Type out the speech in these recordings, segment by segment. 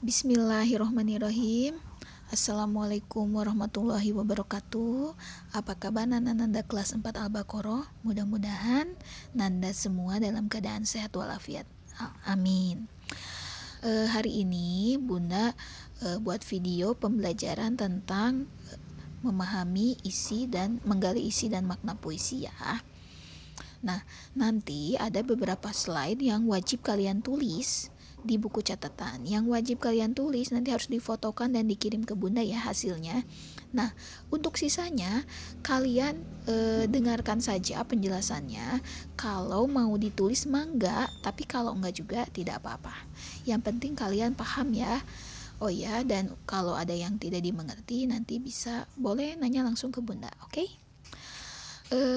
Bismillahirrohmanirrohim. Assalamualaikum warahmatullahi wabarakatuh. Apa kabar Nanda kelas 4 Al-Baqarah? Mudah-mudahan Nanda semua dalam keadaan sehat walafiat. Amin. Hari ini Bunda buat video pembelajaran tentang memahami isi dan menggali isi dan makna puisi ya. Nah, nanti ada beberapa slide yang wajib kalian tulis di buku catatan. Yang wajib kalian tulis nanti harus difotokan dan dikirim ke Bunda ya hasilnya. Nah, untuk sisanya kalian dengarkan saja penjelasannya. Kalau mau ditulis mah enggak, tapi kalau enggak juga tidak apa-apa. Yang penting kalian paham ya. Oh ya, dan kalau ada yang tidak dimengerti nanti boleh nanya langsung ke Bunda, oke?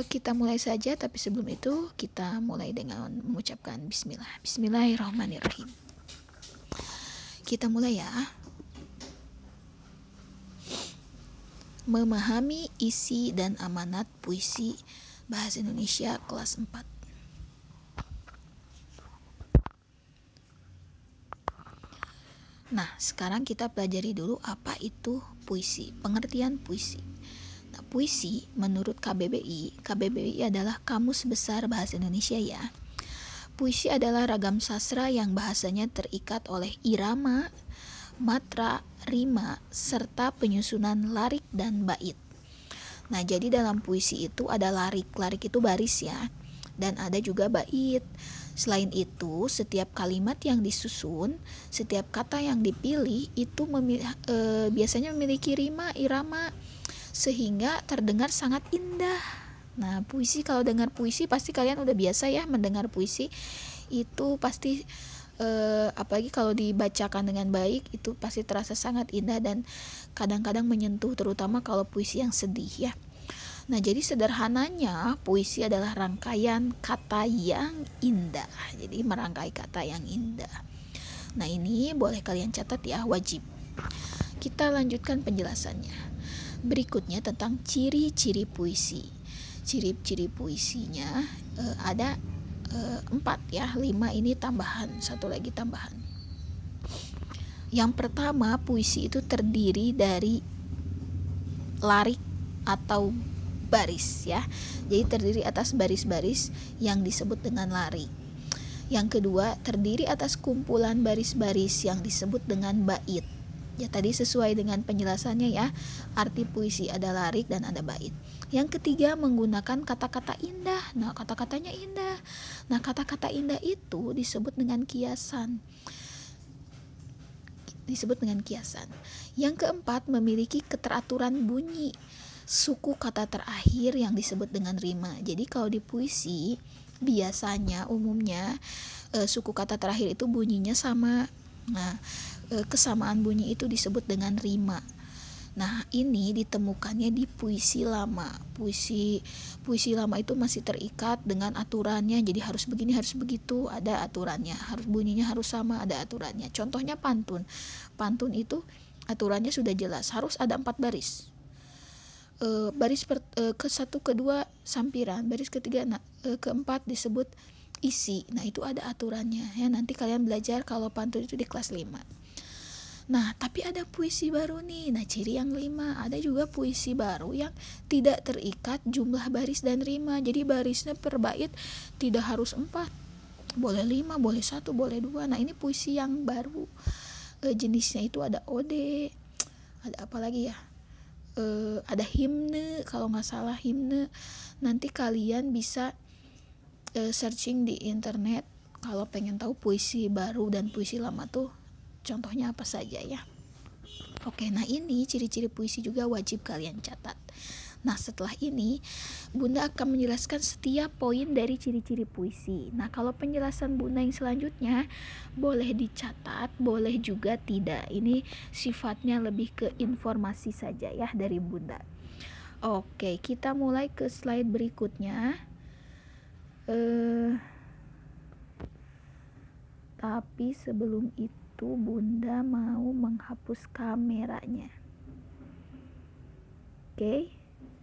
Kita mulai saja, tapi sebelum itu kita mulai dengan mengucapkan bismillah. Bismillahirrahmanirrahim. Kita mulai ya. Memahami isi dan amanat puisi Bahasa Indonesia kelas 4. Nah, sekarang kita pelajari dulu apa itu puisi, pengertian puisi. Puisi menurut KBBI adalah Kamus Besar Bahasa Indonesia ya. Puisi adalah ragam sastra yang bahasanya terikat oleh irama, matra, rima, serta penyusunan larik dan bait. Nah, jadi dalam puisi itu ada larik itu baris ya, dan ada juga bait. Selain itu, setiap kalimat yang disusun, setiap kata yang dipilih itu biasanya memiliki rima, irama, sehingga terdengar sangat indah. Nah, puisi, kalau dengar puisi pasti kalian udah biasa ya mendengar puisi. Itu pasti apalagi kalau dibacakan dengan baik itu pasti terasa sangat indah dan kadang-kadang menyentuh, terutama kalau puisi yang sedih ya. Nah, jadi sederhananya puisi adalah rangkaian kata yang indah. Jadi merangkai kata yang indah. Nah, ini boleh kalian catat ya, wajib. Kita lanjutkan penjelasannya. Berikutnya tentang ciri-ciri puisi. Ciri-ciri puisinya ada 4 ya, 5 ini tambahan, satu lagi tambahan. Yang pertama, puisi itu terdiri dari larik atau baris ya. Jadi terdiri atas baris-baris yang disebut dengan larik. Yang kedua, terdiri atas kumpulan baris-baris yang disebut dengan bait. Ya, tadi sesuai dengan penjelasannya ya, arti puisi ada larik dan ada bait. Yang ketiga, menggunakan kata-kata indah. Nah, kata-katanya indah. Nah, kata-kata indah itu disebut dengan kiasan. Yang keempat, memiliki keteraturan bunyi. Suku kata terakhir yang disebut dengan rima. Jadi kalau di puisi biasanya umumnya suku kata terakhir itu bunyinya sama. Nah, kesamaan bunyi itu disebut dengan rima. Nah, ini ditemukannya di puisi lama. Puisi lama itu masih terikat dengan aturannya. Jadi harus begini, harus begitu, ada aturannya. Harus bunyinya harus sama, ada aturannya. Contohnya pantun. Pantun itu aturannya sudah jelas, harus ada 4 baris. Baris ke-1, ke-2 sampiran, baris ketiga, keempat disebut isi. Nah, itu ada aturannya ya. Nanti kalian belajar kalau pantun itu di kelas 5. Nah, tapi ada puisi baru nih. Nah, ciri yang 5, ada juga puisi baru yang tidak terikat jumlah baris dan rima. Jadi barisnya per bait tidak harus 4. Boleh 5, boleh 1, boleh 2. Nah, ini puisi yang baru. Jenisnya itu ada ode. Ada apa lagi ya? Ada himne, kalau nggak salah himne. Nanti kalian bisa searching di internet kalau pengen tahu puisi baru dan puisi lama tuh contohnya apa saja ya. Oke, nah ini ciri-ciri puisi juga wajib kalian catat. Nah, setelah ini Bunda akan menjelaskan setiap poin dari ciri-ciri puisi. Nah, kalau penjelasan Bunda yang selanjutnya boleh dicatat, boleh juga tidak. Ini sifatnya lebih ke informasi saja ya dari Bunda. Oke, kita mulai ke slide berikutnya. Tapi sebelum itu Bunda mau menghapus kameranya. Oke,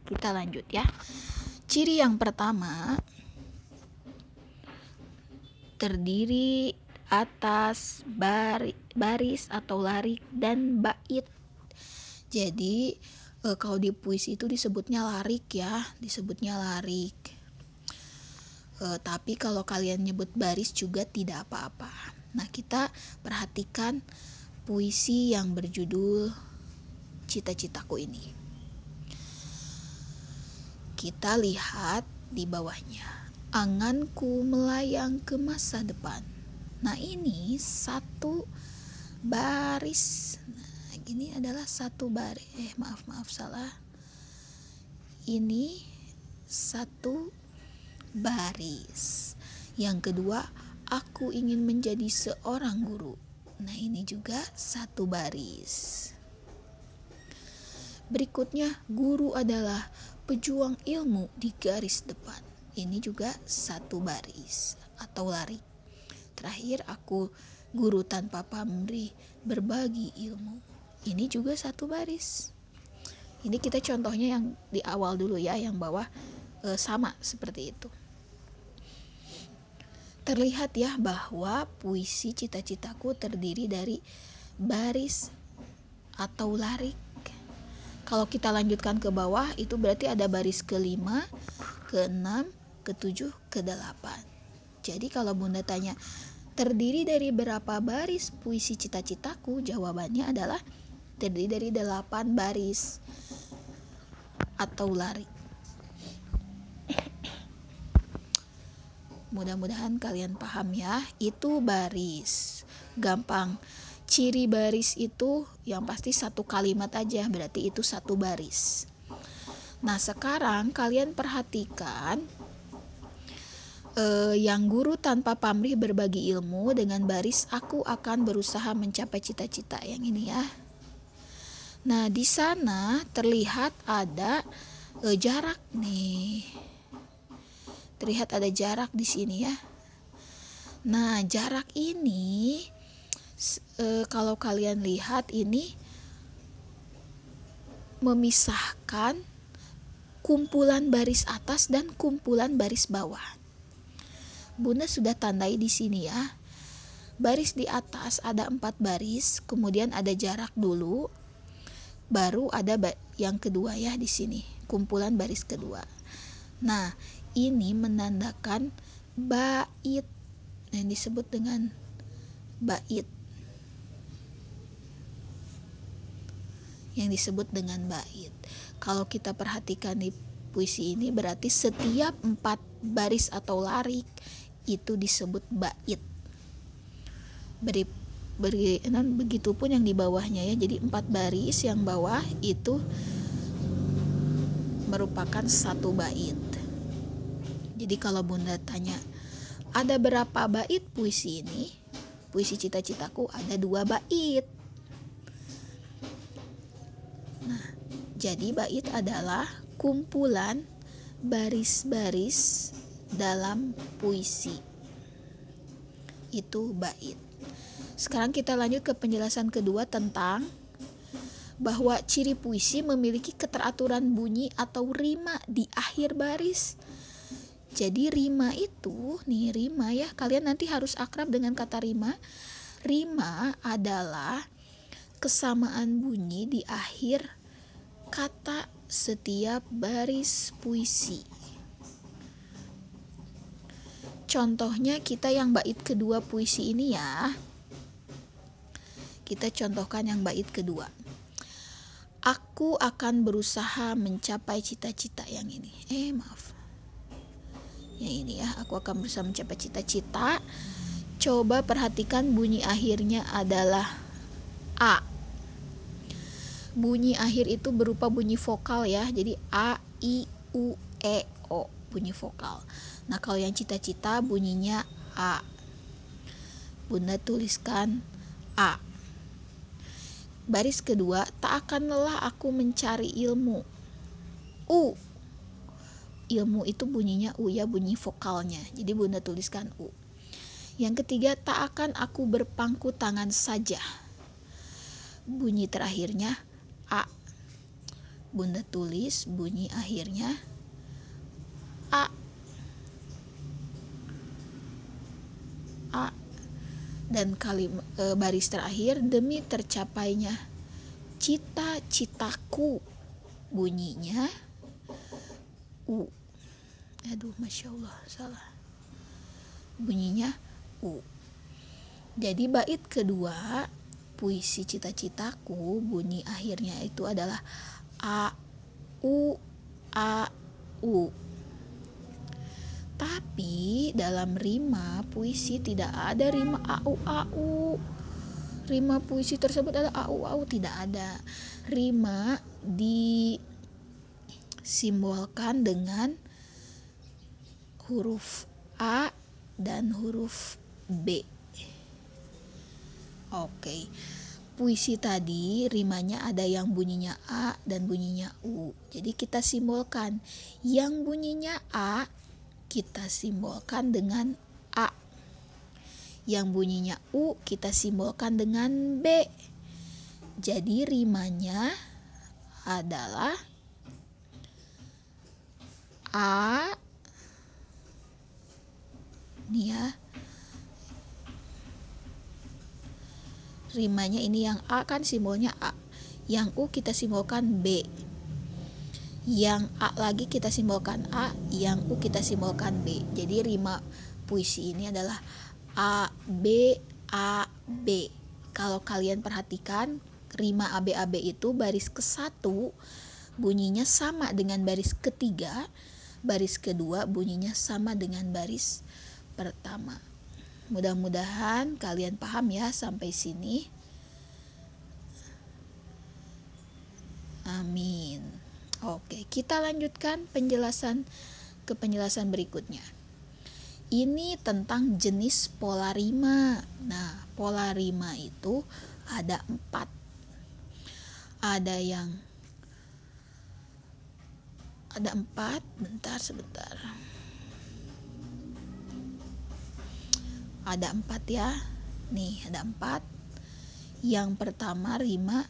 kita lanjut ya. Ciri yang pertama, terdiri atas, baris atau larik, dan bait. Jadi kalau di puisi itu disebutnya larik ya, disebutnya larik. Tapi kalau kalian nyebut baris juga tidak apa-apa. Nah, kita perhatikan puisi yang berjudul Cita-citaku ini. Kita lihat di bawahnya. Anganku melayang ke masa depan. Nah, ini satu baris. Nah, ini adalah satu baris. Maaf salah. Ini satu baris. Yang kedua, aku ingin menjadi seorang guru. Nah, ini juga satu baris. Berikutnya, guru adalah pejuang ilmu di garis depan. Ini juga satu baris atau larik. Terakhir, aku guru tanpa pamrih berbagi ilmu. Ini juga satu baris. Ini kita contohnya yang di awal dulu ya, yang bawah sama seperti itu. Terlihat ya bahwa puisi Cita-citaku terdiri dari baris atau larik. Kalau kita lanjutkan ke bawah, itu berarti ada baris ke-5, ke-6, ke-7, ke-8. Jadi kalau Bunda tanya, terdiri dari berapa baris puisi Cita-citaku? Jawabannya adalah terdiri dari 8 baris atau larik. Mudah-mudahan kalian paham ya, itu baris. Gampang. Ciri baris itu yang pasti satu kalimat aja, berarti itu satu baris. Nah, sekarang kalian perhatikan yang guru tanpa pamrih berbagi ilmu dengan baris aku akan berusaha mencapai cita-cita, yang ini ya. Nah, di sana terlihat ada jarak nih. Terlihat ada jarak di sini ya. Nah, jarak ini kalau kalian lihat ini memisahkan kumpulan baris atas dan kumpulan baris bawah. Bunda sudah tandai di sini ya. Baris di atas ada 4 baris, kemudian ada jarak dulu, baru ada yang kedua ya di sini, kumpulan baris kedua. Nah, ini menandakan bait yang disebut dengan bait. Yang disebut dengan bait. Kalau kita perhatikan di puisi ini berarti setiap 4 baris atau larik itu disebut bait. Begitupun yang di bawahnya ya. Jadi 4 baris yang bawah itu merupakan satu bait. Jadi kalau Bunda tanya, ada berapa bait puisi ini? Puisi Cita-citaku ada 2 bait. Nah, jadi bait adalah kumpulan baris-baris dalam puisi. Itu bait. Sekarang kita lanjut ke penjelasan kedua tentang bahwa ciri puisi memiliki keteraturan bunyi atau rima di akhir baris. Jadi rima itu, nih rima ya, kalian nanti harus akrab dengan kata rima. Rima adalah kesamaan bunyi di akhir kata setiap baris puisi. Contohnya kita yang bait kedua puisi ini ya. Kita contohkan yang bait kedua. Aku akan berusaha mencapai cita-cita, yang ini. Yang ini ya, aku akan berusaha mencapai cita-cita. Coba perhatikan bunyi akhirnya adalah A. Bunyi akhir itu berupa bunyi vokal ya. Jadi A, I, U, E, O, bunyi vokal. Nah, kalau yang cita-cita bunyinya A. Bunda tuliskan A. Baris kedua, tak akan lelah aku mencari ilmu. U. Ilmu itu bunyinya U ya, bunyi vokalnya. Jadi Bunda tuliskan U. Yang ketiga, tak akan aku berpangku tangan saja. Bunyi terakhirnya A. Bunda tulis bunyi akhirnya A. A. Dan baris terakhir, demi tercapainya cita-citaku, bunyinya U. Aduh, Masya Allah, salah. Bunyinya U. Jadi bait kedua puisi cita-citaku, bunyi akhirnya itu adalah A U A U. Tapi dalam rima puisi tidak ada rima AU AU. Rima puisi tersebut adalah AU AU, tidak ada. Rima disimbolkan dengan huruf A dan huruf B. Oke. Puisi tadi rimanya ada yang bunyinya A dan bunyinya U. Jadi kita simbolkan yang bunyinya A, kita simbolkan dengan A. Yang bunyinya U kita simbolkan dengan B. Jadi rimanya adalah A. Nih ya. Rimanya ini yang A kan simbolnya A. Yang U kita simbolkan B. Yang A lagi kita simbolkan A, yang U kita simbolkan B. Jadi rima puisi ini adalah A B A B. Kalau kalian perhatikan, rima A B A B itu baris ke-1 bunyinya sama dengan baris ketiga, baris kedua bunyinya sama dengan baris pertama. Mudah-mudahan kalian paham ya sampai sini. Amin. Oke, kita lanjutkan penjelasan berikutnya. Ini tentang jenis pola rima. Nah, pola rima itu ada 4. Ada 4, sebentar. Ada 4 ya. Nih, ada 4. Yang pertama rima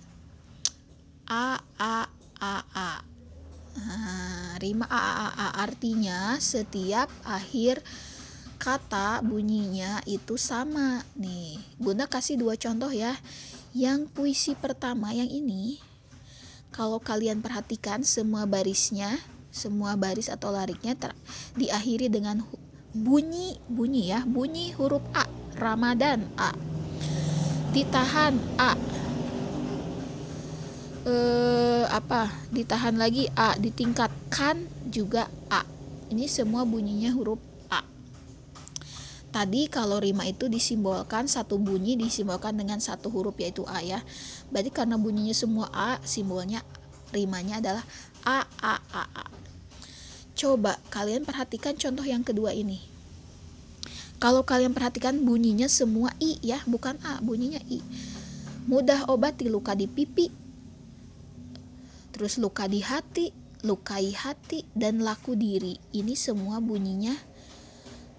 A A A A. Nah, rima A artinya setiap akhir kata bunyinya itu sama. Nih, Bunda kasih 2 contoh ya. Yang puisi pertama yang ini, kalau kalian perhatikan semua barisnya, semua baris atau lariknya diakhiri dengan bunyi ya, bunyi huruf A. Ramadan A. Ditahan A. Ditahan lagi A, ditingkatkan juga A. Ini semua bunyinya huruf A. Tadi kalau rima itu disimbolkan satu bunyi disimbolkan dengan satu huruf yaitu A ya. Berarti karena bunyinya semua A, simbolnya rimanya adalah A A A A. Coba kalian perhatikan contoh yang kedua ini. Kalau kalian perhatikan bunyinya semua I ya, bukan A, bunyinya I. Mudah obati luka di pipi. Terus luka di hati, lukai hati, dan laku diri. Ini semua bunyinya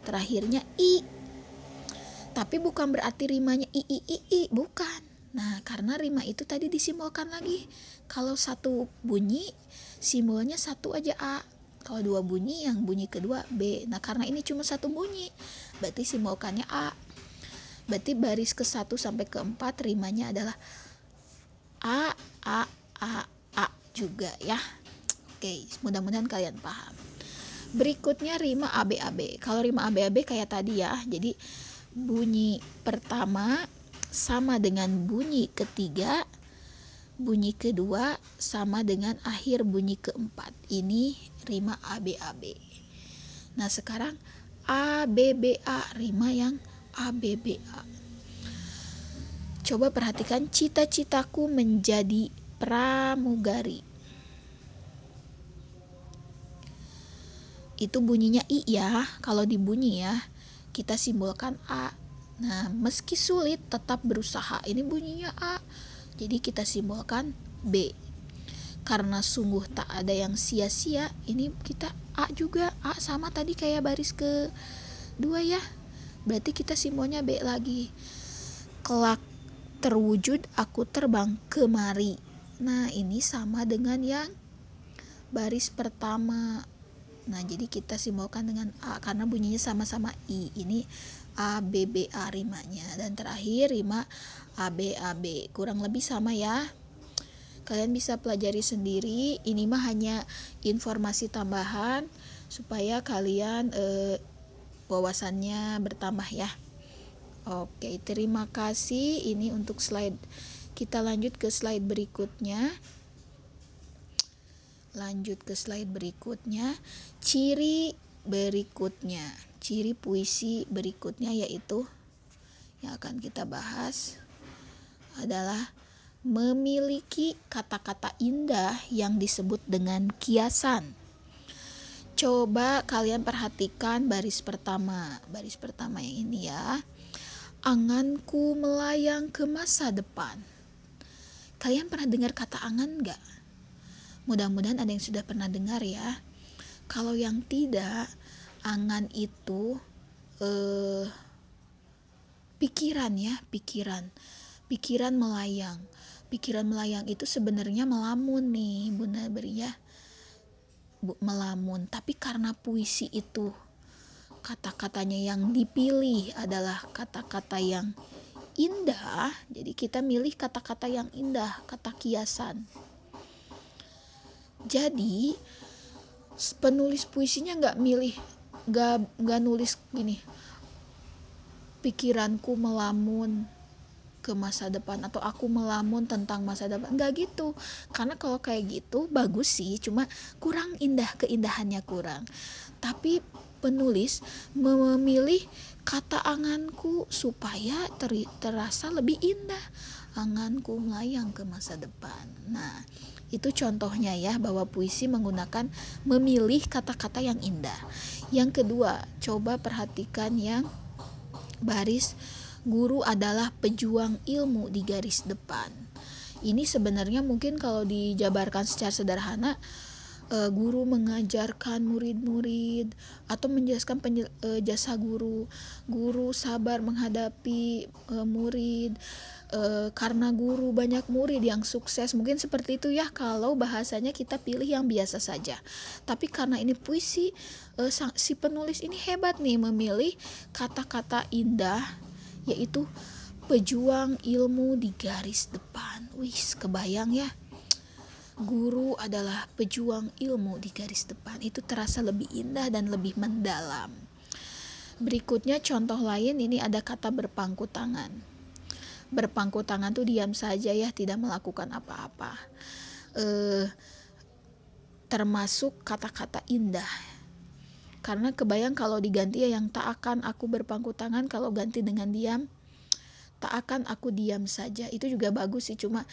terakhirnya I. Tapi bukan berarti rimanya I, bukan. Nah, karena rima itu tadi disimbolkan lagi. Kalau satu bunyi, simbolnya satu aja A. Kalau 2 bunyi, yang bunyi kedua B. Nah, karena ini cuma satu bunyi, berarti simbolkannya A. Berarti baris ke-1 sampai ke-4 rimanya adalah A, A, A, A juga ya. Oke, mudah-mudahan kalian paham. Berikutnya rima ABAB. Kalau rima ABAB kayak tadi ya. Jadi bunyi pertama sama dengan bunyi ketiga, bunyi kedua sama dengan akhir bunyi keempat. Ini rima ABAB. Nah, sekarang ABBA, rima yang ABBA. Coba perhatikan, cita-citaku menjadi pramugari. Itu bunyinya I ya. Kalau dibunyi ya, kita simbolkan A. Nah, meski sulit tetap berusaha. Ini bunyinya A. Jadi kita simbolkan B. Karena sungguh tak ada yang sia-sia, ini kita A juga. A sama tadi kayak baris ke-2 ya. Berarti kita simbolnya B lagi. Kelak terwujud aku terbang kemari. Nah, ini sama dengan yang baris pertama. Nah, jadi kita simbolkan dengan A karena bunyinya sama-sama I. Ini ABBA rimanya, dan terakhir rima ABAB. Kurang lebih sama ya. Kalian bisa pelajari sendiri. Ini mah hanya informasi tambahan supaya kalian wawasannya bertambah ya. Oke, terima kasih. Ini untuk slide. Kita lanjut ke slide berikutnya. Ciri berikutnya, ciri puisi berikutnya yaitu yang akan kita bahas adalah memiliki kata-kata indah yang disebut dengan kiasan. Coba kalian perhatikan baris pertama yang ini ya. Anganku melayang ke masa depan. Kalian pernah dengar kata angan gak? Mudah-mudahan ada yang sudah pernah dengar ya. Kalau yang tidak, angan itu pikiran ya, pikiran melayang. Pikiran melayang itu sebenarnya melamun nih Bunda Beria, melamun. Tapi karena puisi itu kata-katanya yang dipilih adalah kata-kata yang indah, jadi kita milih kata-kata yang indah, kata kiasan. Jadi penulis puisinya nggak nulis gini, pikiranku melamun ke masa depan atau aku melamun tentang masa depan, nggak gitu. Karena kalau kayak gitu bagus sih, cuma kurang indah, keindahannya kurang. Tapi penulis memilih kata anganku supaya terasa lebih indah. Anganku melayang ke masa depan. Nah, itu contohnya ya, bahwa puisi menggunakan memilih kata-kata yang indah. Yang kedua, coba perhatikan yang baris guru adalah pejuang ilmu di garis depan. Ini sebenarnya mungkin kalau dijabarkan secara sederhana, guru mengajarkan murid-murid atau menjelaskan jasa guru sabar menghadapi murid, karena guru banyak murid yang sukses, mungkin seperti itu ya kalau bahasanya kita pilih yang biasa saja. Tapi karena ini puisi, si penulis ini hebat nih memilih kata-kata indah, yaitu pejuang ilmu di garis depan. Wih, kebayang ya, guru adalah pejuang ilmu di garis depan. Itu terasa lebih indah dan lebih mendalam. Berikutnya contoh lain, ini ada kata berpangku tangan. Berpangku tangan tuh diam saja ya, tidak melakukan apa-apa. Termasuk kata-kata indah. Karena kebayang kalau diganti ya, yang tak akan aku berpangku tangan, kalau ganti dengan diam, tak akan aku diam saja. Itu juga bagus sih, cuma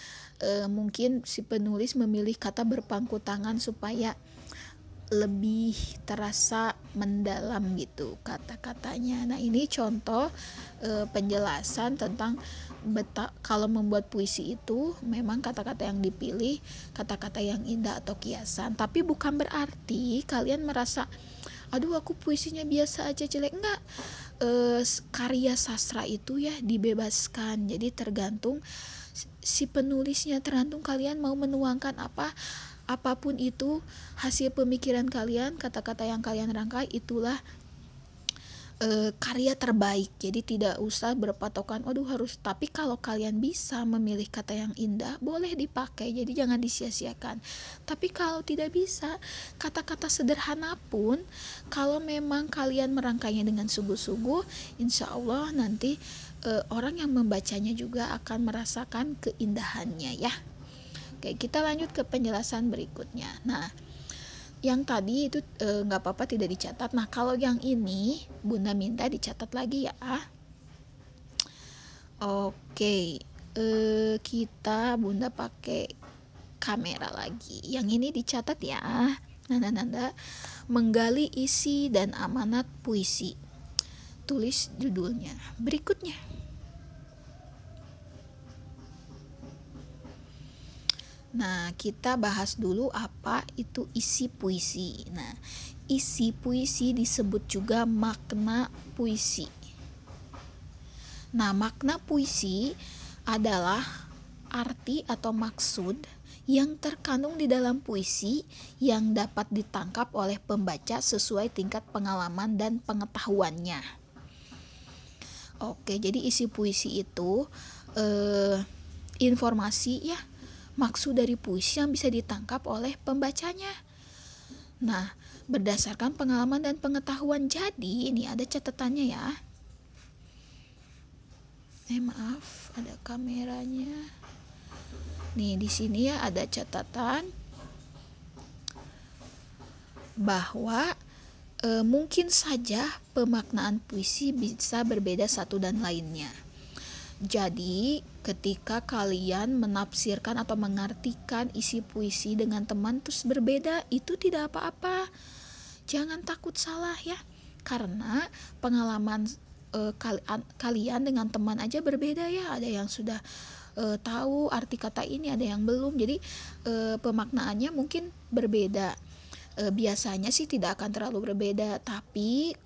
mungkin si penulis memilih kata berpangku tangan supaya lebih terasa mendalam gitu kata-katanya. Nah, ini contoh penjelasan tentang kalau membuat puisi itu memang kata-kata yang dipilih kata-kata yang indah atau kiasan. Tapi bukan berarti kalian merasa aduh aku puisinya biasa aja, jelek. Enggak, karya sastra itu ya dibebaskan, jadi tergantung si penulisnya, tergantung kalian mau menuangkan apapun itu hasil pemikiran kalian, kata-kata yang kalian rangkai itulah karya terbaik. Jadi tidak usah berpatokan aduh harus, tapi kalau kalian bisa memilih kata yang indah boleh dipakai, jadi jangan disia-siakan. Tapi kalau tidak bisa, kata-kata sederhana pun kalau memang kalian merangkainya dengan sungguh-sungguh, insya Allah nanti orang yang membacanya juga akan merasakan keindahannya ya. Oke, kita lanjut ke penjelasan berikutnya. Nah, yang tadi itu nggak apa-apa tidak dicatat. Nah, kalau yang ini Bunda minta dicatat lagi ya. Oke, kita Bunda pakai kamera lagi. Yang ini dicatat ya. Nanda menggali isi dan amanat puisi. Tulis judulnya berikutnya. Nah, kita bahas dulu apa itu isi puisi. Nah, isi puisi disebut juga makna puisi. Nah, makna puisi adalah arti atau maksud yang terkandung di dalam puisi yang dapat ditangkap oleh pembaca sesuai tingkat pengalaman dan pengetahuannya. Oke, jadi isi puisi itu informasi ya, maksud dari puisi yang bisa ditangkap oleh pembacanya. Nah, berdasarkan pengalaman dan pengetahuan. Jadi ini ada catatannya ya. Maaf, ada kameranya. Nih di sini ya ada catatan bahwa mungkin saja pemaknaan puisi bisa berbeda satu dan lainnya. Jadi, ketika kalian menafsirkan atau mengartikan isi puisi dengan teman terus berbeda, itu tidak apa-apa. Jangan takut salah ya. Karena pengalaman kalian dengan teman aja berbeda ya. Ada yang sudah tahu arti kata ini, ada yang belum. Jadi, pemaknaannya mungkin berbeda. Biasanya sih tidak akan terlalu berbeda, tapi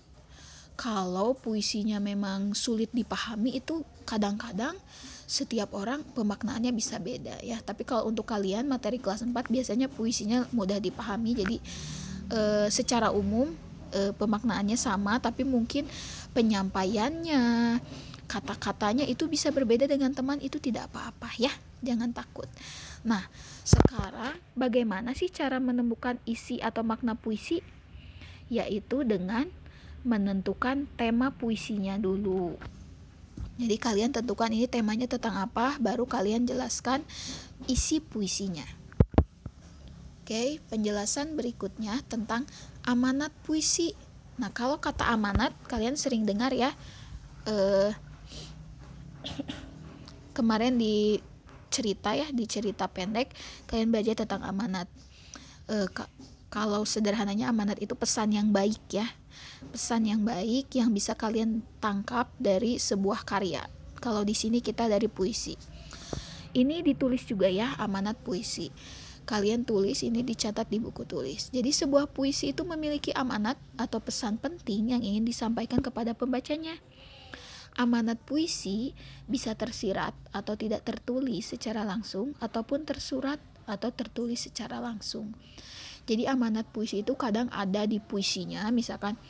kalau puisinya memang sulit dipahami itu kadang-kadang setiap orang pemaknaannya bisa beda ya. Tapi kalau untuk kalian materi kelas 4 biasanya puisinya mudah dipahami, jadi secara umum pemaknaannya sama, tapi mungkin penyampaiannya, kata-katanya itu bisa berbeda dengan teman, itu tidak apa-apa ya, jangan takut. Nah, sekarang bagaimana sih cara menemukan isi atau makna puisi? Yaitu dengan menentukan tema puisinya dulu. Jadi kalian tentukan ini temanya tentang apa, baru kalian jelaskan isi puisinya. Oke, penjelasan berikutnya tentang amanat puisi. Nah, kalau kata amanat kalian sering dengar ya. Kemarin di cerita pendek kalian belajar tentang amanat. Kalau sederhananya amanat itu pesan yang baik ya. Pesan yang baik yang bisa kalian tangkap dari sebuah karya. Kalau di sini kita dari puisi. Ini ditulis juga ya, amanat puisi. Kalian tulis, ini dicatat di buku tulis. Jadi sebuah puisi itu memiliki amanat atau pesan penting yang ingin disampaikan kepada pembacanya. Amanat puisi bisa tersirat atau tidak tertulis secara langsung, ataupun tersurat atau tertulis secara langsung. Jadi amanat puisi itu kadang ada di puisinya, misalkan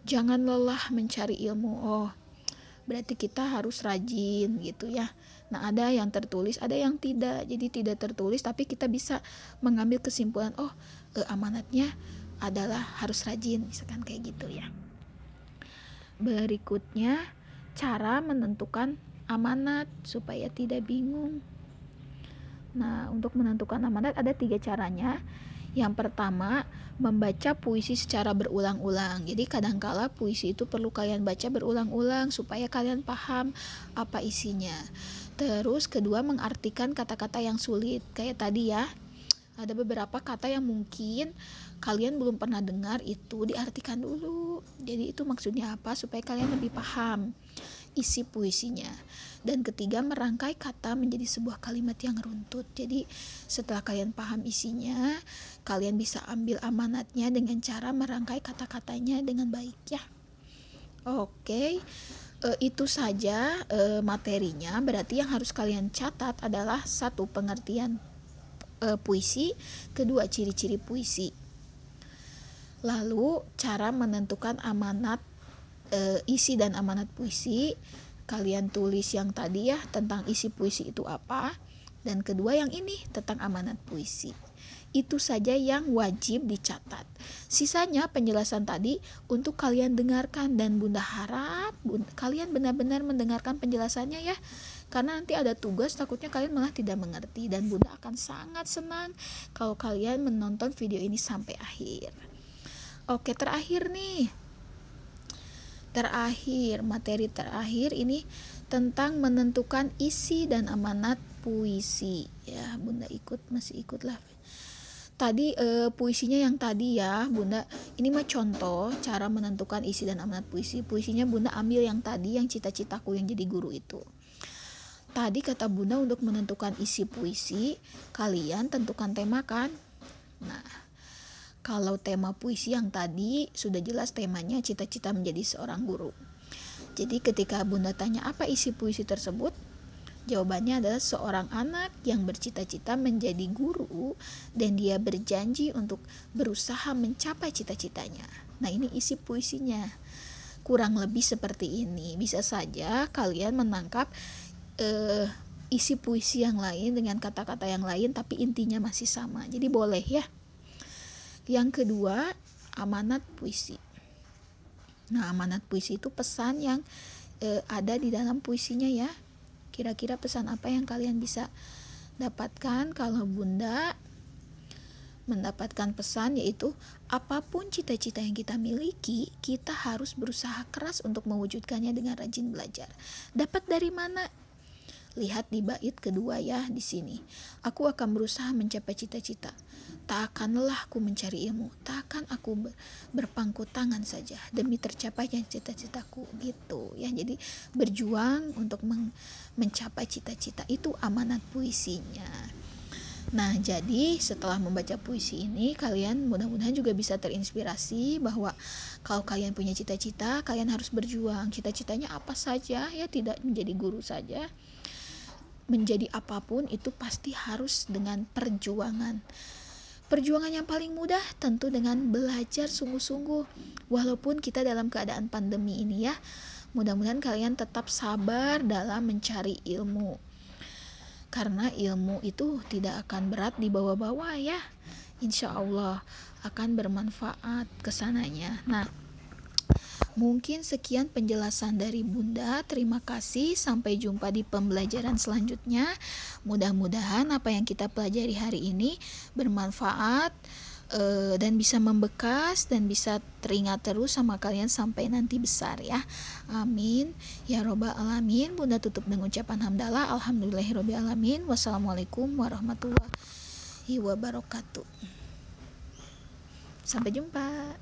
jangan lelah mencari ilmu. Oh, berarti kita harus rajin gitu ya. Nah, ada yang tertulis, ada yang tidak. Jadi tidak tertulis tapi kita bisa mengambil kesimpulan, amanatnya adalah harus rajin, misalkan kayak gitu ya. Berikutnya, cara menentukan amanat supaya tidak bingung. Nah, untuk menentukan amanat ada 3 caranya. Yang pertama, membaca puisi secara berulang-ulang. Jadi kadangkala puisi itu perlu kalian baca berulang-ulang supaya kalian paham apa isinya. Terus kedua, mengartikan kata-kata yang sulit. Kayak tadi ya, ada beberapa kata yang mungkin kalian belum pernah dengar, itu diartikan dulu. Jadi itu maksudnya apa, supaya kalian lebih paham isi puisinya. Dan ketiga, merangkai kata menjadi sebuah kalimat yang runtut. Jadi setelah kalian paham isinya, kalian bisa ambil amanatnya dengan cara merangkai kata-katanya dengan baik ya. Oke, itu saja materinya. Berarti yang harus kalian catat adalah 1, pengertian puisi, kedua, ciri-ciri puisi. Lalu cara menentukan amanat, isi dan amanat puisi. Kalian tulis yang tadi ya, tentang isi puisi itu apa, dan kedua yang ini tentang amanat puisi. Itu saja yang wajib dicatat. Sisanya penjelasan tadi untuk kalian dengarkan, dan Bunda harap kalian benar-benar mendengarkan penjelasannya ya. Karena nanti ada tugas, takutnya kalian malah tidak mengerti, dan Bunda akan sangat senang kalau kalian menonton video ini sampai akhir. Oke, terakhir nih. Materi terakhir ini tentang menentukan isi dan amanat puisi. Ya, Bunda masih ikut lah. Tadi puisinya yang tadi ya, Bunda. Ini mah contoh cara menentukan isi dan amanat puisi. Puisinya Bunda ambil yang tadi, yang cita-citaku yang jadi guru itu. Tadi kata Bunda untuk menentukan isi puisi, kalian tentukan tema kan? Nah, kalau tema puisi yang tadi sudah jelas temanya cita-cita menjadi seorang guru. Jadi ketika Bunda tanya apa isi puisi tersebut, jawabannya adalah seorang anak yang bercita-cita menjadi guru dan dia berjanji untuk berusaha mencapai cita-citanya. Nah, ini isi puisinya. kurang lebih seperti ini. Bisa saja kalian menangkap isi puisi yang lain dengan kata-kata yang lain, tapi intinya masih sama. Jadi boleh ya. Yang kedua, amanat puisi. Nah, amanat puisi itu pesan yang ada di dalam puisinya ya. Kira-kira pesan apa yang kalian bisa dapatkan kalau Bunda mendapatkan pesan, yaitu apapun cita-cita yang kita miliki, kita harus berusaha keras untuk mewujudkannya dengan rajin belajar. Dapat dari mana? Lihat di bait kedua ya di sini. Aku akan berusaha mencapai cita-cita. Tak akan lelah aku mencari ilmu. Tak akan aku berpangku tangan saja demi tercapainya cita-citaku, gitu ya. Jadi berjuang untuk mencapai cita-cita, itu amanat puisinya. Nah, jadi setelah membaca puisi ini, kalian mudah-mudahan juga bisa terinspirasi bahwa kalau kalian punya cita-cita, kalian harus berjuang. Cita-citanya apa saja ya, tidak menjadi guru saja. Menjadi apapun itu pasti harus dengan perjuangan. Perjuangan yang paling mudah tentu dengan belajar sungguh-sungguh. Walaupun kita dalam keadaan pandemi ini ya, mudah-mudahan kalian tetap sabar dalam mencari ilmu. Karena ilmu itu tidak akan berat dibawa-bawa ya. Insya Allah akan bermanfaat kesananya. Nah, mungkin sekian penjelasan dari Bunda. Terima kasih. Sampai jumpa di pembelajaran selanjutnya. Mudah-mudahan apa yang kita pelajari hari ini bermanfaat dan bisa membekas dan bisa teringat terus sama kalian sampai nanti besar ya. Amin ya robbal alamin. Bunda tutup dengan ucapan hamdalah. Alhamdulillahirabbil alamin. Wassalamualaikum warahmatullahi wabarakatuh. Sampai jumpa.